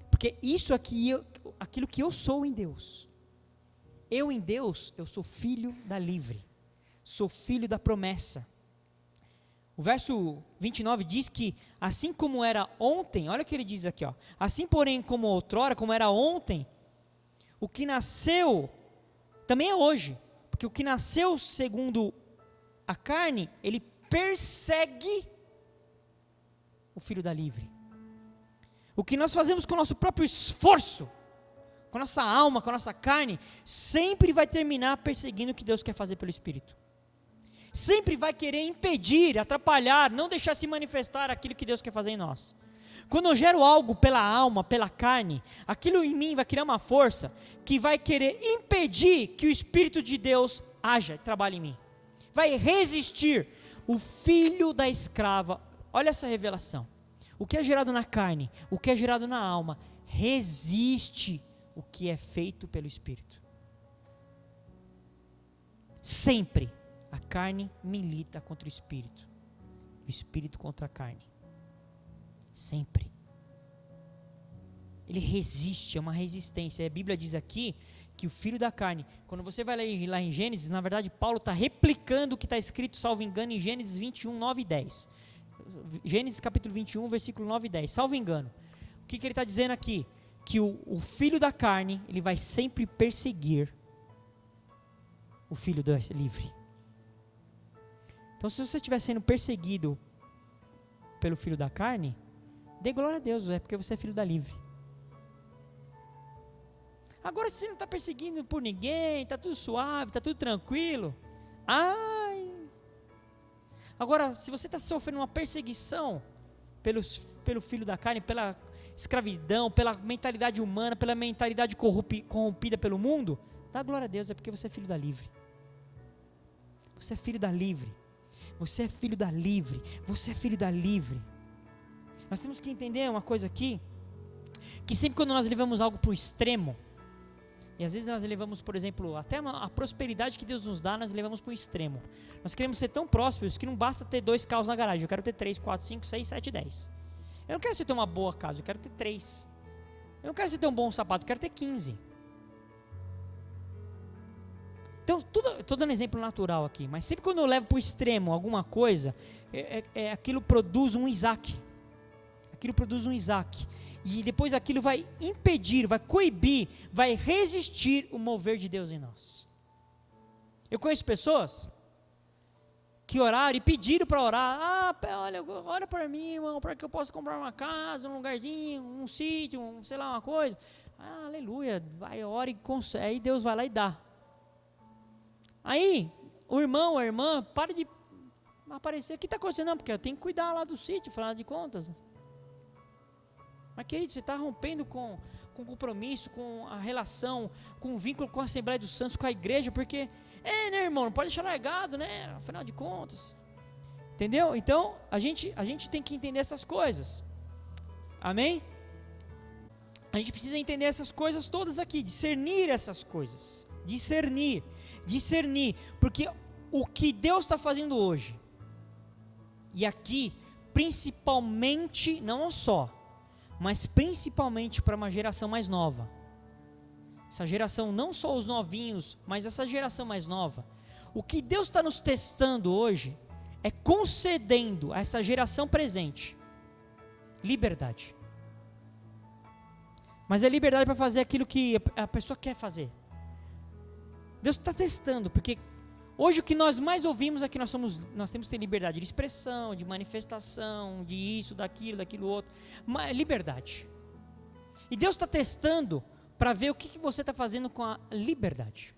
Porque isso aqui, aquilo que eu sou em Deus. Eu em Deus, eu sou filho da livre. Sou filho da promessa. O verso 29 diz que assim como era ontem, olha o que ele diz aqui, ó. Assim porém como outrora, como era ontem, o que nasceu também é hoje. Porque o que nasceu segundo a carne, ele persegue o filho da livre. O que nós fazemos com o nosso próprio esforço, com a nossa alma, com a nossa carne, sempre vai terminar perseguindo o que Deus quer fazer pelo Espírito. sempre vai querer impedir, atrapalhar, não deixar se manifestar aquilo que Deus quer fazer em nós. Quando eu gero algo pela alma, pela carne, aquilo em mim vai criar uma força que vai querer impedir que o Espírito de Deus haja, trabalhe em mim. Vai resistir. O filho da escrava, olha essa revelação. O que é gerado na carne, o que é gerado na alma, resiste o que é feito pelo Espírito. Sempre a carne milita contra o Espírito. O Espírito contra a carne. Sempre. Ele resiste, é uma resistência. A Bíblia diz aqui que o filho da carne, quando você vai ler lá em Gênesis, na verdade Paulo está replicando o que está escrito, salvo engano, em Gênesis 21, 9 e 10. Gênesis capítulo 21, versículo 9 e 10, salvo engano. O que ele está dizendo aqui? Que o filho da carne, ele vai sempre perseguir o filho livre. Então, se você estiver sendo perseguido pelo filho da carne, dê glória a Deus, é porque você é filho da livre. Agora, se você não está perseguindo por ninguém, está tudo suave, está tudo tranquilo, agora, se você está sofrendo uma perseguição pelo filho da carne, pela escravidão, pela mentalidade humana, pela mentalidade corrompida pelo mundo, dá glória a Deus, é porque você é filho da livre. Você é filho da livre. Você é filho da livre. Você é filho da livre. Nós temos que entender uma coisa aqui, que sempre quando nós levamos algo para o extremo, e às vezes nós levamos, por exemplo, até a prosperidade que Deus nos dá, nós levamos para o extremo. Nós queremos ser tão prósperos que não basta ter 2 carros na garagem. Eu quero ter 3, 4, 5, 6, 7, 10. Eu não quero só ter uma boa casa, eu quero ter 3. Eu não quero só ter um bom sapato, eu quero ter 15. Então, estou dando exemplo natural aqui, mas sempre quando eu levo para o extremo alguma coisa, aquilo produz um Isaac. Aquilo produz um Isaac. E depois aquilo vai impedir, vai coibir, vai resistir o mover de Deus em nós. Eu conheço pessoas que oraram e pediram para orar. Olha, ora para mim, irmão, para que eu possa comprar uma casa, um lugarzinho, um sítio, sei lá, uma coisa. Aleluia, vai, ora e consegue. Aí Deus vai lá e dá. Aí, o irmão, a irmã, para de aparecer. O que está acontecendo? Não, porque eu tenho que cuidar lá do sítio, afinal de contas. Mas, querido, você está rompendo com o compromisso, com a relação, com o vínculo com a Assembleia dos Santos, com a igreja, porque, né, irmão, não pode deixar largado, né, afinal de contas. Entendeu? Então, a gente tem que entender essas coisas. Amém? A gente precisa entender essas coisas todas aqui, discernir essas coisas. Discernir, porque o que Deus está fazendo hoje, e aqui, principalmente, não só, mas principalmente para uma geração mais nova. Essa geração, não só os novinhos, mas essa geração mais nova. O que Deus está nos testando hoje é concedendo a essa geração presente liberdade. Mas é liberdade para fazer aquilo que a pessoa quer fazer. Deus está testando, porque hoje o que nós mais ouvimos é que nós temos que ter liberdade de expressão, de manifestação, de isso, daquilo outro. Liberdade. E Deus está testando para ver o que você está fazendo com a liberdade.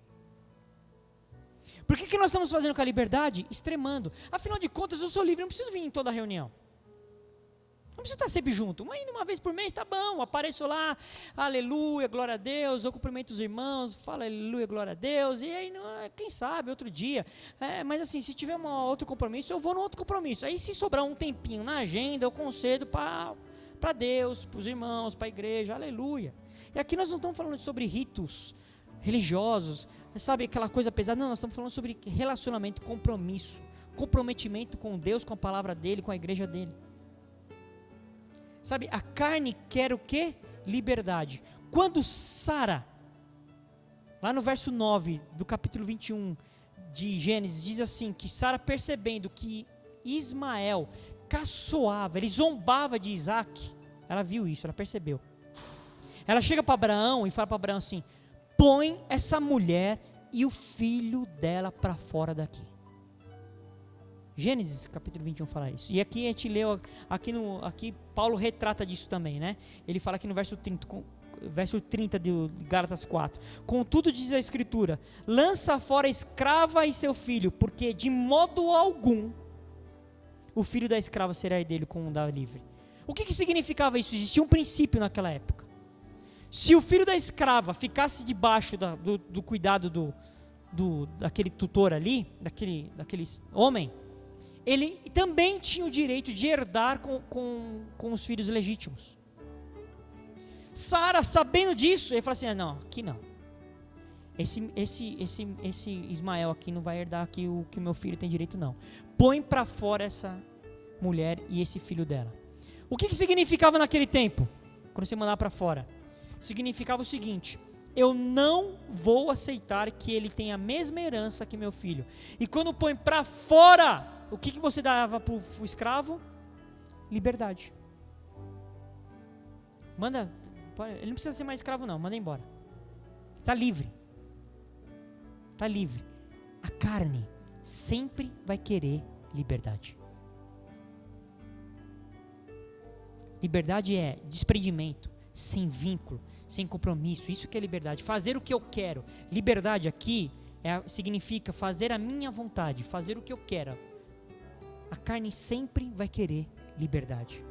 Por que nós estamos fazendo com a liberdade? Extremando. Afinal de contas, eu sou livre, não preciso vir em toda a reunião. Não precisa estar sempre junto. Mas indo uma vez por mês, tá bom. Apareço lá, aleluia, glória a Deus. Eu cumprimento os irmãos, falo aleluia, glória a Deus. E aí, quem sabe, outro dia. Mas assim, se tiver outro compromisso, eu vou no outro compromisso. Aí se sobrar um tempinho na agenda, eu concedo para Deus, para os irmãos, para a igreja, aleluia. E aqui nós não estamos falando sobre ritos religiosos, sabe, aquela coisa pesada. Não, nós estamos falando sobre relacionamento, compromisso, comprometimento com Deus, com a palavra dEle, com a igreja dEle. Sabe, a carne quer o quê? Liberdade. Quando Sara, lá no verso 9 do capítulo 21 de Gênesis, diz assim, que Sara, percebendo que Ismael caçoava, ele zombava de Isaac, ela viu isso, ela percebeu. Ela chega para Abraão e fala para Abraão assim, põe essa mulher e o filho dela para fora daqui. Gênesis capítulo 21 fala isso. E aqui a gente leu, aqui Paulo retrata disso também, né? Ele fala aqui no verso 30, verso 30 de Gálatas 4. Contudo, diz a Escritura, lança fora a escrava e seu filho, porque de modo algum o filho da escrava será dele como da livre. O que significava isso? Existia um princípio naquela época. Se o filho da escrava ficasse debaixo do cuidado daquele tutor ali, daquele homem, ele também tinha o direito de herdar com os filhos legítimos. Sara, sabendo disso, ele falou assim, não, aqui não. Esse Ismael aqui não vai herdar aqui o que o meu filho tem direito, não. Põe para fora essa mulher e esse filho dela. O que significava naquele tempo, quando você mandava para fora? Significava o seguinte, eu não vou aceitar que ele tenha a mesma herança que meu filho. E quando põe para fora, o que você dava para o escravo? Liberdade. Manda, ele não precisa ser mais escravo não, manda embora. Está livre. Está livre. A carne sempre vai querer liberdade. Liberdade é desprendimento, sem vínculo, sem compromisso. Isso que é liberdade. Fazer o que eu quero. Liberdade aqui significa fazer a minha vontade, fazer o que eu quero. A carne sempre vai querer liberdade.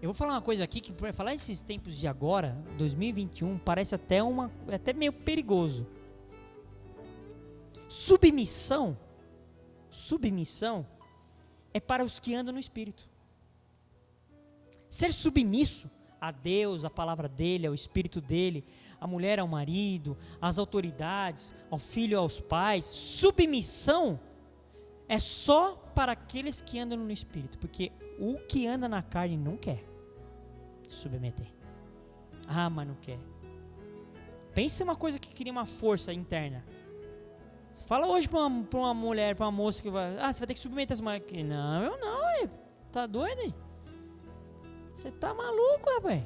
Eu vou falar uma coisa aqui que, para falar esses tempos de agora, 2021, parece até meio perigoso. Submissão é para os que andam no Espírito. Ser submisso a Deus, a palavra dele, ao Espírito dele, a mulher ao marido, às autoridades, ao filho, aos pais. Submissão é só para aqueles que andam no Espírito, porque o que anda na carne não quer submeter. Mas não quer. Pensa uma coisa que cria uma força interna. Fala hoje para uma mulher, para uma moça que vai, você vai ter que submeter essa mulher aqui. Não, eu não, tá doido aí? Você tá maluco, rapaz?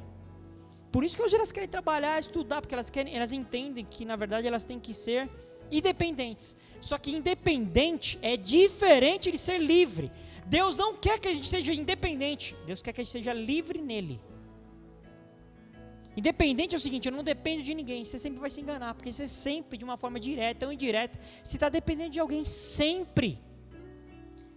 Por isso que hoje elas querem trabalhar, estudar, porque elas entendem que na verdade elas têm que ser independentes. Só que independente é diferente de ser livre. Deus não quer que a gente seja independente, Deus quer que a gente seja livre nele. Independente é o seguinte, eu não dependo de ninguém, você sempre vai se enganar, porque você sempre, de uma forma direta ou indireta, você está dependendo de alguém sempre.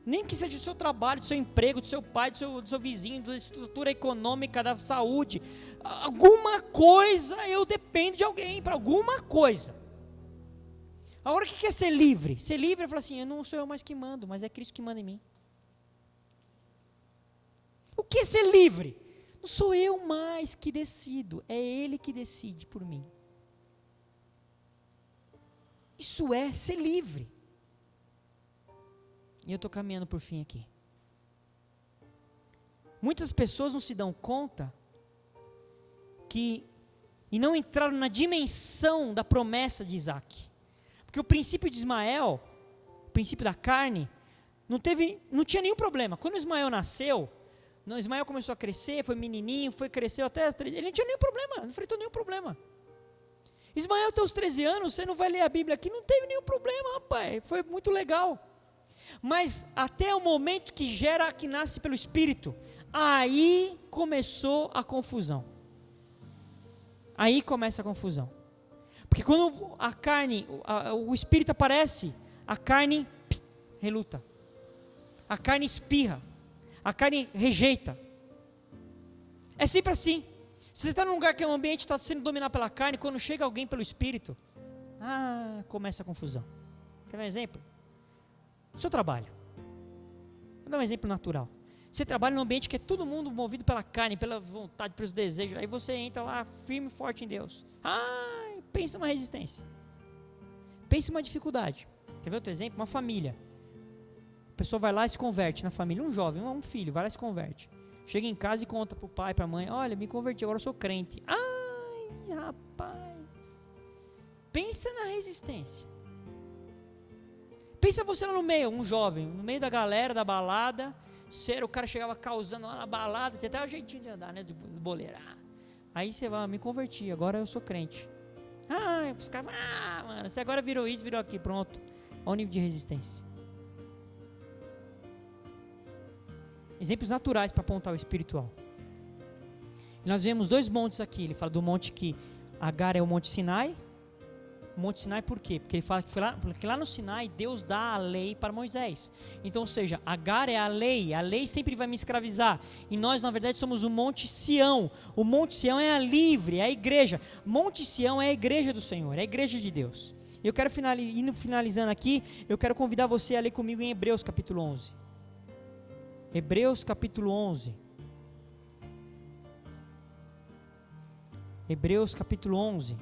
Nem que seja do seu trabalho, do seu emprego, do seu pai, do seu vizinho, da estrutura econômica, da saúde. Alguma coisa eu dependo de alguém, para alguma coisa. Agora o que é ser livre? Ser livre é falar assim, não sou eu mais que mando, mas é Cristo que manda em mim. O que é ser livre? Não sou eu mais que decido, é Ele que decide por mim. Isso é ser livre. E eu estou caminhando por fim aqui. Muitas pessoas não se dão conta e não entraram na dimensão da promessa de Isaac. Porque o princípio de Ismael, o princípio da carne, não tinha nenhum problema. Quando Ismael nasceu, Ismael começou a crescer, foi menininho, cresceu até as 13, ele não tinha nenhum problema, não enfrentou nenhum problema. Ismael até os 13 anos, você não vai ler a Bíblia aqui, não teve nenhum problema, rapaz, foi muito legal. Mas até o momento que nasce pelo Espírito, aí começou a confusão. Aí começa a confusão. Porque quando a carne, o Espírito aparece, a carne reluta. A carne espirra. A carne rejeita. É sempre assim. Se você está num lugar que o ambiente está sendo dominado pela carne, quando chega alguém pelo Espírito, começa a confusão. Quer ver um exemplo? O seu trabalho. Vou dar um exemplo natural. Você trabalha num ambiente que é todo mundo movido pela carne, pela vontade, pelos desejos. Aí você entra lá firme e forte em Deus. Pensa uma resistência. Pensa uma dificuldade. Quer ver outro exemplo? Uma família. A pessoa vai lá e se converte na família. Um jovem, um filho, vai lá e se converte. Chega em casa e conta para o pai, para a mãe. Olha, me converti, agora eu sou crente. Rapaz. Pensa na resistência. Pensa você lá no meio, um jovem, no meio da galera, da balada. O cara chegava causando lá na balada, tem até o jeitinho de andar, né, de boleira. Aí você vai, me converti, agora eu sou crente. Os caras, mano, você agora virou isso, virou aqui, pronto. Olha o nível de resistência. Exemplos naturais para apontar o espiritual. E nós vemos 2 montes aqui. Ele fala do monte que Agar é o Monte Sinai. O Monte Sinai por quê? Porque ele fala que lá no Sinai Deus dá a lei para Moisés. Então, ou seja, Agar é a lei sempre vai me escravizar. E nós, na verdade, somos o Monte Sião. O Monte Sião é a livre, é a igreja. Monte Sião é a igreja do Senhor, é a igreja de Deus. Eu quero finalizando aqui, eu quero convidar você a ler comigo em Hebreus capítulo 11. Hebreus capítulo 11. Hebreus capítulo 11.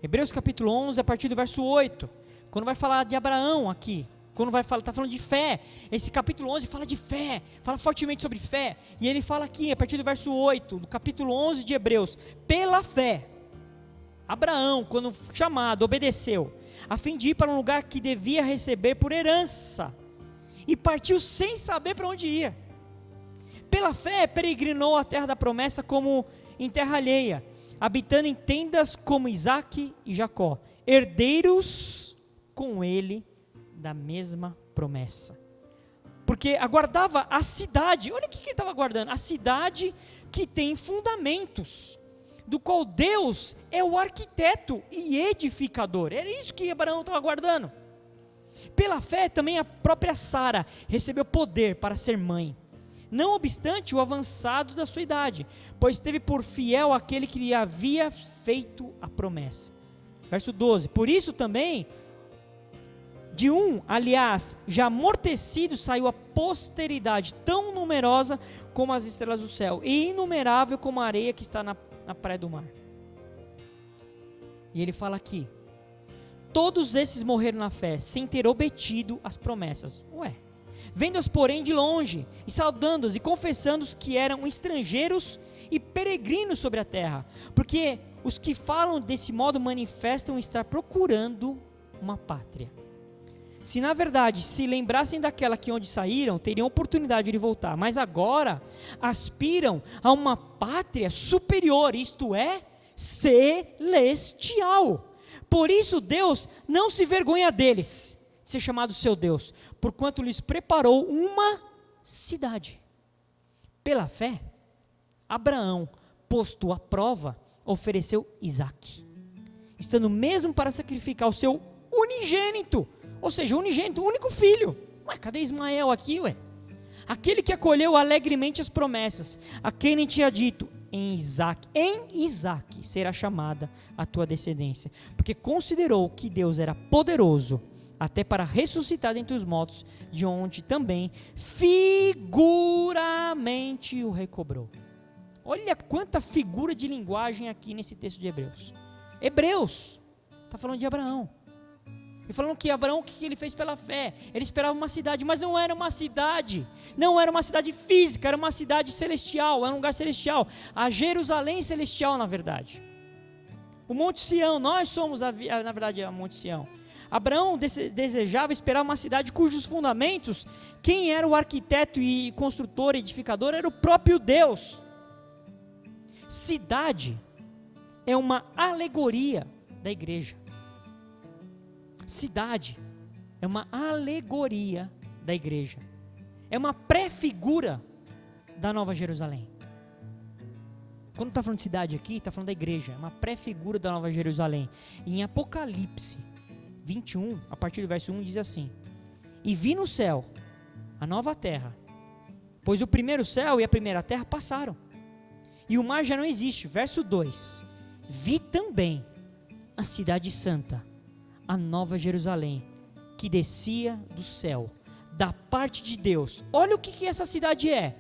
Hebreus capítulo 11, a partir do verso 8. Quando vai falar de Abraão aqui, quando vai falar, está falando de fé. Esse capítulo 11 fala de fé, fala fortemente sobre fé. E ele fala aqui, a partir do verso 8, do capítulo 11 de Hebreus, pela fé, Abraão, quando chamado, obedeceu, a fim de ir para um lugar que devia receber por herança, e partiu sem saber para onde ia. Pela fé, peregrinou a terra da promessa como em terra alheia, habitando em tendas como Isaque e Jacó, herdeiros com ele da mesma promessa. Porque aguardava a cidade, olha o que ele estava aguardando, a cidade que tem fundamentos, do qual Deus é o arquiteto e edificador. Era isso que Abraão estava aguardando. Pela fé também a própria Sara recebeu poder para ser mãe, não obstante o avançado da sua idade, pois teve por fiel aquele que lhe havia feito a promessa. Verso 12, por isso também, de aliás, já amortecido saiu a posteridade, tão numerosa como as estrelas do céu, e inumerável como a areia que está na praia do mar. E ele fala aqui, todos esses morreram na fé, sem ter obtido as promessas. Vendo-os, porém, de longe, e saudando-os, e confessando-os que eram estrangeiros e peregrinos sobre a terra, porque os que falam desse modo manifestam estar procurando uma pátria. Se na verdade se lembrassem daquela que onde saíram, teriam oportunidade de voltar, mas agora aspiram a uma pátria superior, isto é, celestial. Por isso Deus não se vergonha deles, ser chamado seu Deus, porquanto lhes preparou uma cidade. Pela fé, Abraão, posto à prova, ofereceu Isaque, estando mesmo para sacrificar o seu unigênito, ou seja, o unigênito, o único filho. Cadê Ismael aqui, Aquele que acolheu alegremente as promessas, a quem nem tinha dito, em Isaque será chamada a tua descendência, porque considerou que Deus era poderoso até para ressuscitar dentre os mortos, de onde também figuramente o recobrou. Olha quanta figura de linguagem aqui nesse texto de Hebreus. Hebreus está falando de Abraão. E falando que Abraão, o que ele fez pela fé? Ele esperava uma cidade, mas não era uma cidade. Não era uma cidade física, era uma cidade celestial, era um lugar celestial. A Jerusalém celestial, na verdade. O Monte Sião, nós somos, na verdade, o Monte Sião. Abraão desejava esperar uma cidade cujos fundamentos, quem era o arquiteto e construtor e edificador, era o próprio Deus. Cidade é uma alegoria da igreja. Cidade é uma alegoria da igreja. É uma pré-figura da Nova Jerusalém. Quando está falando de cidade aqui, está falando da igreja. É uma pré-figura da Nova Jerusalém. E em Apocalipse 21, a partir do verso 1, diz assim: e vi no céu a nova terra, pois o primeiro céu e a primeira terra passaram, e o mar já não existe. Verso 2, vi também a cidade santa, a nova Jerusalém, que descia do céu, da parte de Deus. Olha o que essa cidade é: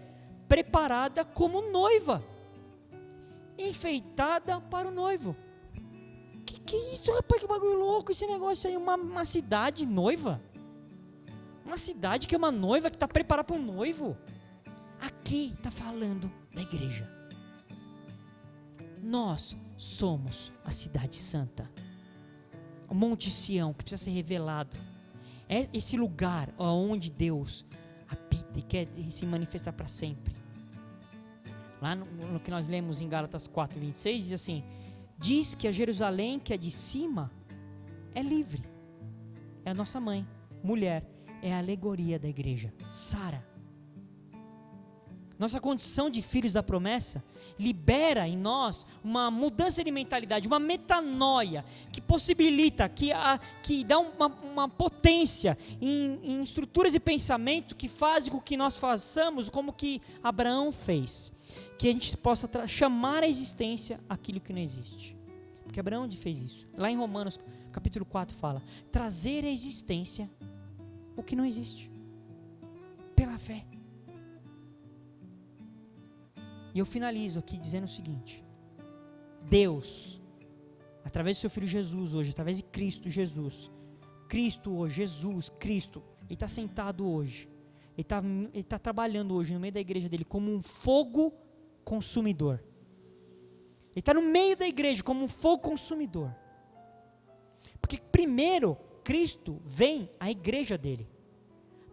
preparada como noiva, enfeitada para o noivo. Que isso, rapaz, que bagulho louco esse negócio aí, uma cidade noiva, uma cidade que é uma noiva que está preparada para o noivo. Aqui está falando da igreja. Nós somos a cidade santa, o Monte Sião, que precisa ser revelado. É esse lugar onde Deus habita e quer se manifestar para sempre. Lá no que nós lemos em Gálatas 4:26, diz assim: diz que a Jerusalém que é de cima é livre, é a nossa mãe, mulher, é a alegoria da igreja. Sara, nossa condição de filhos da promessa, libera em nós uma mudança de mentalidade, uma metanoia, que possibilita, que dá uma potência em estruturas de pensamento que fazem com que nós façamos como que Abraão fez, que a gente possa chamar à existência aquilo que não existe, porque Abraão fez isso. Lá em Romanos capítulo 4 fala, trazer à existência o que não existe, pela fé. E eu finalizo aqui dizendo o seguinte: Deus, através do seu Filho Jesus hoje, através de Cristo Jesus, Cristo hoje, Jesus, Cristo, Ele está sentado hoje, Ele está trabalhando hoje no meio da igreja dele como um fogo consumidor. Ele está no meio da igreja como um fogo consumidor. Porque primeiro Cristo vem à igreja dele,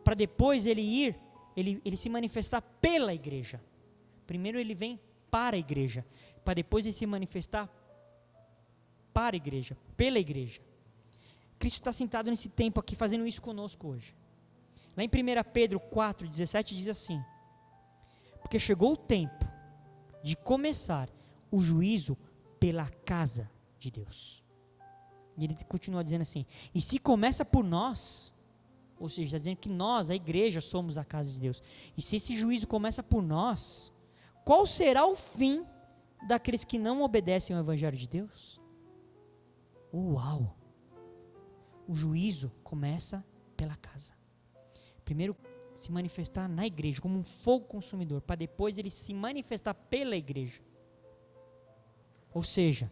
para depois ele se manifestar pela igreja. Primeiro ele vem para a igreja, para depois ele se manifestar para a igreja, pela igreja. Cristo está sentado nesse tempo aqui, fazendo isso conosco hoje. Lá em 1 Pedro 4,17 diz assim: porque chegou o tempo de começar o juízo pela casa de Deus. E ele continua dizendo assim, e se começa por nós, ou seja, está dizendo que nós, a igreja, somos a casa de Deus, e se esse juízo começa por nós, qual será o fim daqueles que não obedecem ao Evangelho de Deus? Uau! O juízo começa pela casa. Primeiro se manifestar na igreja, como um fogo consumidor, para depois ele se manifestar pela igreja. Ou seja,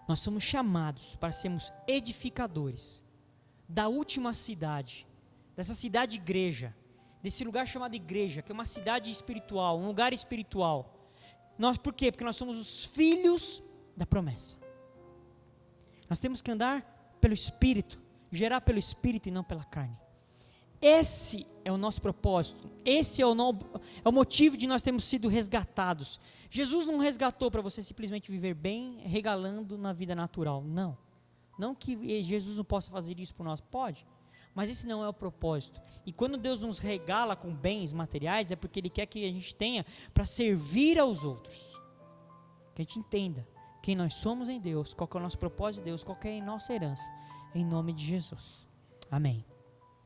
nós somos chamados para sermos edificadores da última cidade, dessa cidade igreja, desse lugar chamado igreja, que é uma cidade espiritual, um lugar espiritual. Por quê? Porque nós somos os filhos da promessa. Nós temos que andar pelo Espírito, gerar pelo Espírito e não pela carne. Esse é o nosso propósito, esse é o motivo de nós termos sido resgatados. Jesus não resgatou para você simplesmente viver bem, regalando na vida natural, não. Não que Jesus não possa fazer isso por nós, pode, mas esse não é o propósito. E quando Deus nos regala com bens materiais, é porque Ele quer que a gente tenha para servir aos outros. Que a gente entenda quem nós somos em Deus, qual que é o nosso propósito em Deus, qual que é a nossa herança, em nome de Jesus. Amém.